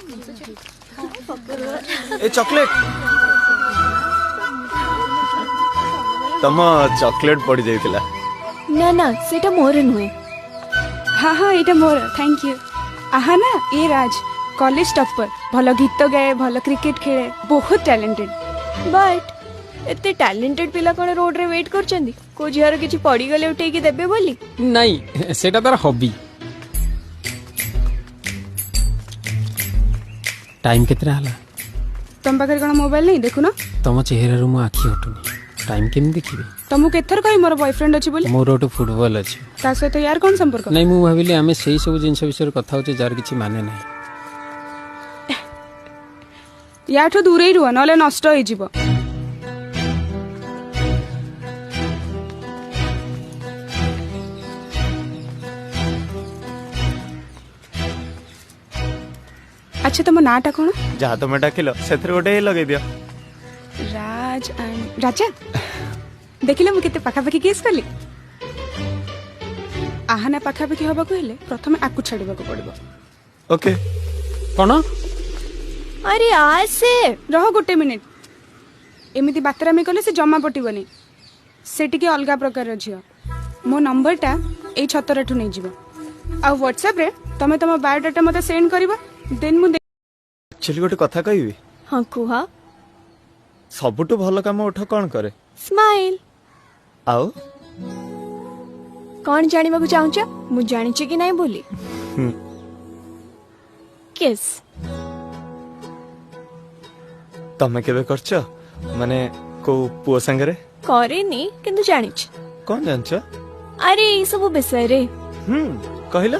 ए chocolate तम chocolate पड़ जाइतिला ना ना सेटा मोर नुहे। हाँ हाँ ये मोर थैंक यू। आहा ना ये राज कॉलेज टॉपर भल गीत गाए भल क्रिकेट खेले बहुत टैलेंटेड। बट एते टैलेंटेड पिला कोन रोड रे वेट करचंदी को झियार किछि पड़ी गले उठे की देबे बोली नहीं सेटा तार हॉबी। टाइम केतरा हला तुम पाखे कौन मोबाइल नहीं देखु ना तम चेहरा रू मो आखि हटुनी टाइम केम देखिबे तुमको केथर कहि मोर बॉयफ्रेंड अछि बोली मोर ओटो फुटबॉल अछि ता सहित यार कोन संपर्क नहीं मु भाबिले आमे सेही सब जिंस विषय कथा होचे जार किछि माने नहीं याठो दूर ही रुह नले नष्ट होई जीवो। अच्छा तुम नाटा कौन जहाँ तुम डाकिल से गोटे लगे दियो राज एंड राजा देखिले मु केते पाखापाखि केस कली आहाना पाखापाखि हबा को हेले प्रथमे आकु छाड़ीबा को पड़िबो। ओके कोन अरे आज से रह गोटे मिनिट एमिति बातरामी कले से जमा पटिबनी से टिके अलगा प्रकार झियो मो नंबरटा ए छतरठु नै जीवो आ व्हाट्सएप रे तमे तम बायोडाटा मते सेंड करबा देन मु एक्चुअली गोटे कथा कहबी हाँ कुहा सबुठु भल काम उठ कौन करे स्माइल आओ कौन जानिबा को चाहूछ मु जानिछि कि नहीं बोली किस तमे केबे करछ माने को पुओ संगरे करेनी किंतु जानिछि। कौन जानछ अरे ई सब विषय रे कहिला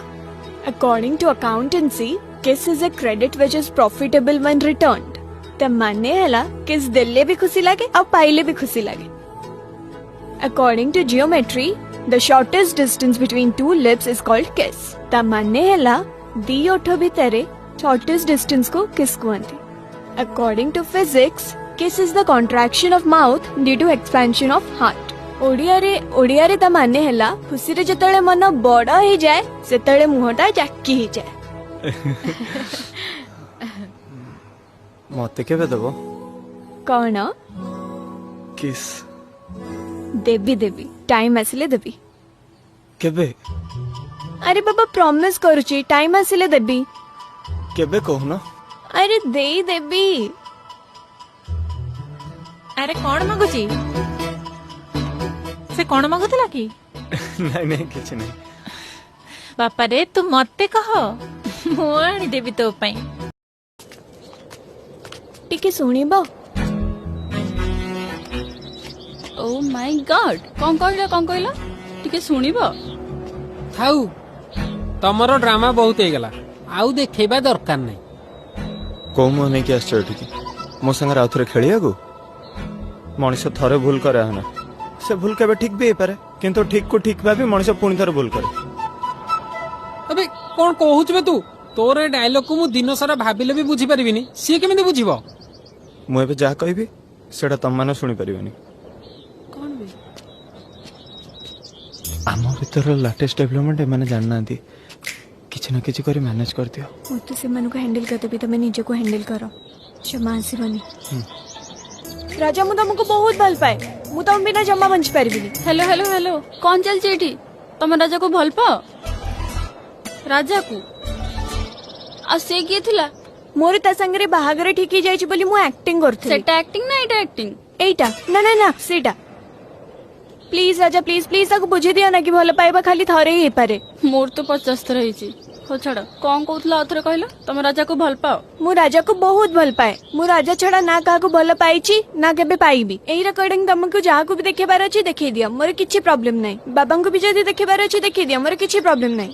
according to accountancy kiss is a credit which is profitable when returned त माने हला किस दिल्ले भी खुशी लागे और पाइले भी खुशी लागे। according to geometry the shortest distance between two lips is called kiss त माने हला दी ओठ भितरे shortest distance को kiss कहंती। according to physics kiss is the contraction of mouth due to expansion of heart Odia रे त माने हला खुशी रे जतळे मन बड़ हे जाए सेतळे मुहटा जाकी हे जाए। मते केबे देबो कौन किस देवी देवी टाइम आसिले देवी केबे अरे बाबा प्रॉमिस करूची टाइम आसिले देवी केबे कहूना अरे दे देवी। अरे कौन मागुची से कौन मागुतला कि नहीं नहीं किछ नहीं बापा रे तू मते कह मु आनी देबी तो पई टिके सुनिबो। ओ माय गॉड कौन कहला टिके सुनिबो थाउ तमरो ड्रामा बहुत हे गला आउ देखैबा दरकार नहीं को मो नहीं कि आश्चर्य ठीक मो संग आउ थरे खेलिया को मनुष्य थरे भूल करे हना से भूल केबे ठीक भी पारे किंतु ठीक को ठीक भाबी मनुष्य पुणी थरे भूल करे। अबे कोन कहूछ बे तू तोरे डायलॉग को मु दिन सारा भाबिले भी बुझी परिबिनी सी केमिति बुझिबो मु एबे जा कहबी सेटा तम माने सुनी परिबनी कौन बे आम भीतर लेटेस्ट डेवलपमेंट माने जाननांती किछ ना किछ करी मैनेज कर दियो मु तो से मन को हैंडल करते भी तमे निजे को हैंडल करो क्षमा आसीबनी। राजा मु तुमको बहुत भल पाए मु तुम बिना जमा बंच पारिबिनी। हेलो हेलो हेलो कौन चल चेठी तुम राजा को भल पाओ राजा को आ से किए थिला मोर ता संगरे बाहागर ठीक ही जाइछि बोली मु एक्टिंग करथि सेटा एक्टिंग ना एटा एक्टिंग एटा ना ना ना सेटा प्लीज राजा प्लीज प्लीज ताको बुझे दिया ना कि भल पाइबा खाली थरे ही पारे मोर तो 50 थर हिची हो छड़ कौन कहतला अथरे कहलो तुम राजा को भल पाओ मु राजा को बहुत भल पाए मु राजा छड़ा ना का को भल पाइछि ना केबे पाइबी एई रिकॉर्डिंग तुमको जहा को भी देखेबार अछि देखै दिया मोर किछि प्रॉब्लम नै बाबा को भी जदी देखेबार अछि देखै दिया मोर किछि प्रॉब्लम नै।